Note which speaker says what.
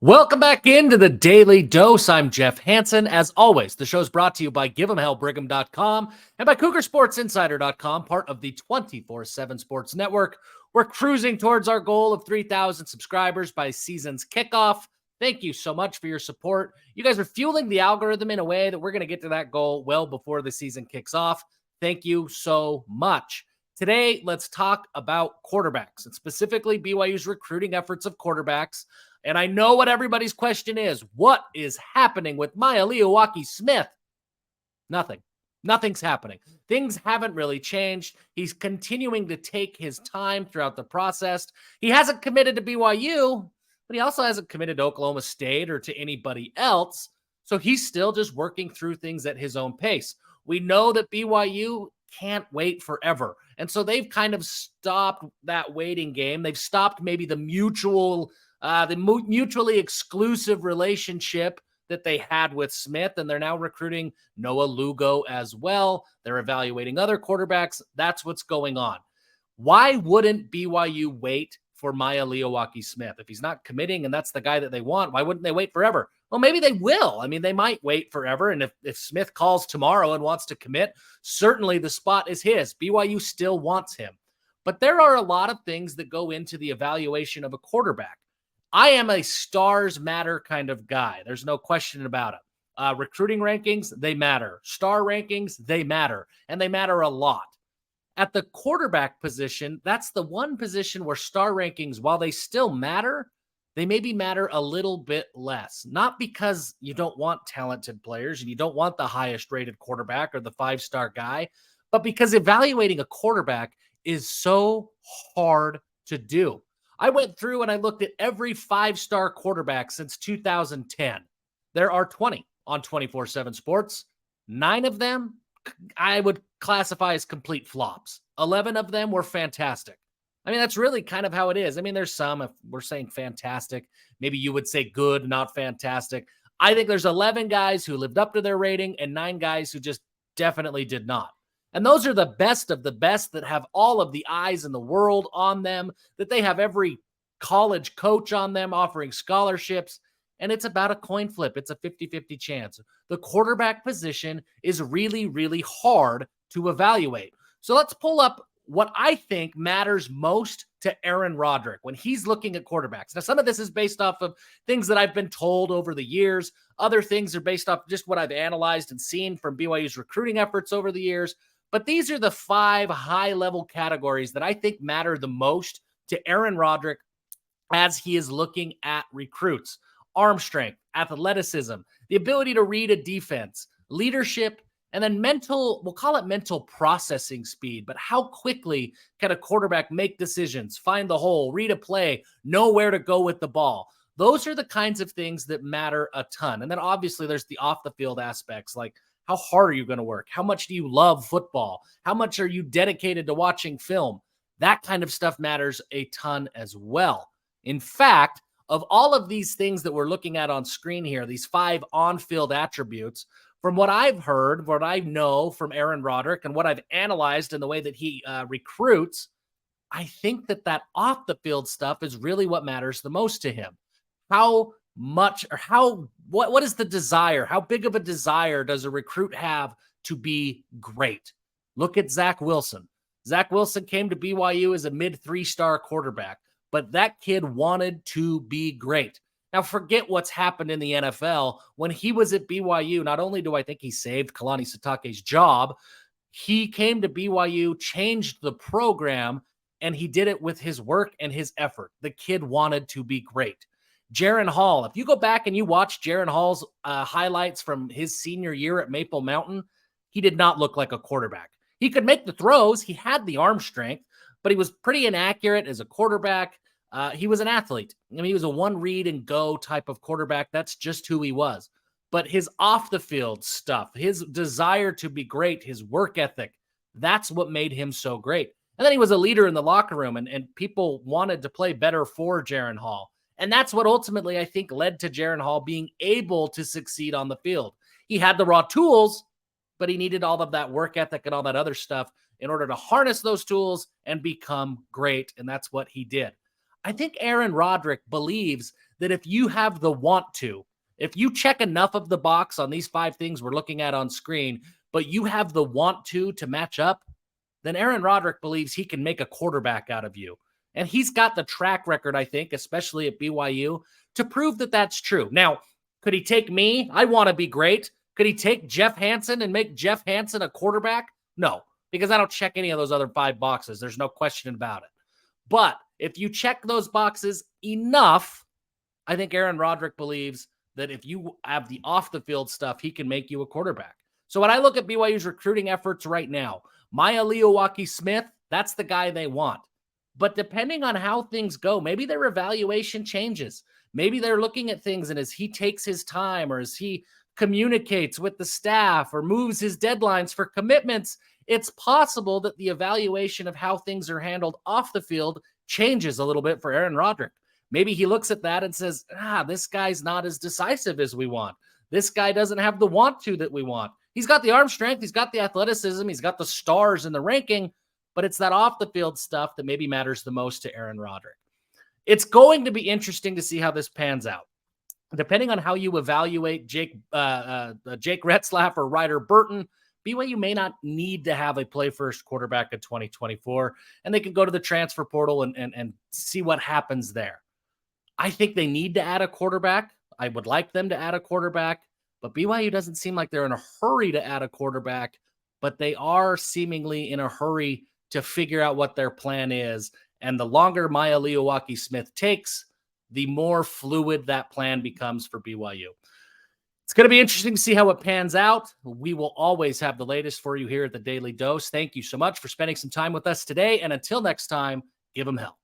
Speaker 1: Welcome back into the Daily Dose. I'm Jeff Hansen. As always, the show's brought to you by Give'emHellBrigham.com and by CougarSportsInsider.com, part of the 24/7 Sports Network. We're cruising towards our goal of 3,000 subscribers by season's kickoff. Thank you so much for your support. You guys are fueling the algorithm in a way that we're going to get to that goal well before the season kicks off. Thank you so much. Today, let's talk about quarterbacks and specifically BYU's recruiting efforts of quarterbacks. And I know what everybody's question is. What is happening with Maealiuaki Smith? Nothing. Nothing's happening. Things haven't really changed. He's continuing to take his time throughout the process. He hasn't committed to BYU, but he also hasn't committed to Oklahoma State or to anybody else. So he's still just working through things at his own pace. We know that BYU can't wait forever. And so they've kind of stopped that waiting game. They've stopped maybe the mutually exclusive relationship that they had with Smith, and they're now recruiting Noah Lugo as well. They're evaluating other quarterbacks. That's what's going on. Why wouldn't BYU wait for Maealiuaki Smith? If he's not committing and that's the guy that they want, why wouldn't they wait forever? Well, maybe they will. I mean, they might wait forever. And if Smith calls tomorrow and wants to commit, certainly the spot is his. BYU still wants him. But there are a lot of things that go into the evaluation of a quarterback. I am a stars matter kind of guy. There's no question about it. Recruiting rankings, they matter. Star rankings, they matter. And they matter a lot. At the quarterback position, that's the one position where star rankings, while they still matter, they maybe matter a little bit less. Not because you don't want talented players and you don't want the highest rated quarterback or the 5-star guy, but because evaluating a quarterback is so hard to do. I went through and I looked at every 5-star quarterback since 2010. There are 20 on 24/7 Sports. 9 of them I would classify as complete flops. 11 of them were fantastic. I mean, that's really kind of how it is. I mean, there's some, if we're saying fantastic, maybe you would say good, not fantastic. I think there's 11 guys who lived up to their rating and 9 guys who just definitely did not. And those are the best of the best that have all of the eyes in the world on them, that they have every college coach on them offering scholarships. And it's about a coin flip. It's a 50-50 chance. The quarterback position is really, really hard to evaluate. So let's pull up what I think matters most to Aaron Roderick when he's looking at quarterbacks. Now, some of this is based off of things that I've been told over the years. Other things are based off just what I've analyzed and seen from BYU's recruiting efforts over the years. But these are the 5 high-level categories that I think matter the most to Aaron Roderick as he is looking at recruits. Arm strength, athleticism, the ability to read a defense, leadership, and then mental, we'll call it mental processing speed, but how quickly can a quarterback make decisions, find the hole, read a play, know where to go with the ball? Those are the kinds of things that matter a ton. And then obviously there's the off the field aspects, like how hard are you going to work? How much do you love football? How much are you dedicated to watching film? That kind of stuff matters a ton as well. In fact, of all of these things that we're looking at on screen here, these 5 on-field attributes, from what I've heard, what I know from Aaron Roderick and what I've analyzed in the way that he recruits, I think that off-the-field stuff is really what matters the most to him. How much or what is the desire? How big of a desire does a recruit have to be great? Look at Zach Wilson. Zach Wilson came to BYU as a mid-3-star quarterback, but that kid wanted to be great. Now, forget what's happened in the NFL. When he was at BYU, not only do I think he saved Kalani Sitake's job, he came to BYU, changed the program, and he did it with his work and his effort. The kid wanted to be great. Jaren Hall, if you go back and you watch Jaren Hall's highlights from his senior year at Maple Mountain, he did not look like a quarterback. He could make the throws. He had the arm strength, but he was pretty inaccurate as a quarterback. He was an athlete. I mean, he was a one read and go type of quarterback. That's just who he was. But his off the field stuff, his desire to be great, his work ethic, that's what made him so great. And then he was a leader in the locker room, and people wanted to play better for Jaren Hall. And that's what ultimately I think led to Jaren Hall being able to succeed on the field. He had the raw tools, but he needed all of that work ethic and all that other stuff in order to harness those tools and become great. And that's what he did. I think Aaron Roderick believes that if you have the want to, if you check enough of the box on these 5 things we're looking at on screen, but you have the want to match up, then Aaron Roderick believes he can make a quarterback out of you. And he's got the track record, I think, especially at BYU, to prove that that's true. Now, could he take me? I want to be great. Could he take Jeff Hansen and make Jeff Hansen a quarterback? No, because I don't check any of those other 5 boxes. There's no question about it. But if you check those boxes enough, I think Aaron Roderick believes that if you have the off-the-field stuff, he can make you a quarterback. So when I look at BYU's recruiting efforts right now, Maealiuaki Smith, that's the guy they want. But depending on how things go, maybe their evaluation changes. Maybe they're looking at things, and as he takes his time or as he communicates with the staff or moves his deadlines for commitments, it's possible that the evaluation of how things are handled off the field changes a little bit for Aaron Roderick. Maybe he looks at that and says, this guy's not as decisive as we want. This guy doesn't have the want to that we want. He's got the arm strength. He's got the athleticism. He's got the stars in the ranking, but it's that off the field stuff that maybe matters the most to Aaron Roderick. It's going to be interesting to see how this pans out. Depending on how you evaluate Jake Retzlaff or Ryder Burton, BYU may not need to have a play-first quarterback in 2024, and they can go to the transfer portal and see what happens there. I think they need to add a quarterback. I would like them to add a quarterback, but BYU doesn't seem like they're in a hurry to add a quarterback, but they are seemingly in a hurry to figure out what their plan is. And the longer Maealiuaki Smith takes, the more fluid that plan becomes for BYU. It's going to be interesting to see how it pans out. We will always have the latest for you here at the Daily Dose. Thank you so much for spending some time with us today. And until next time, give them hell.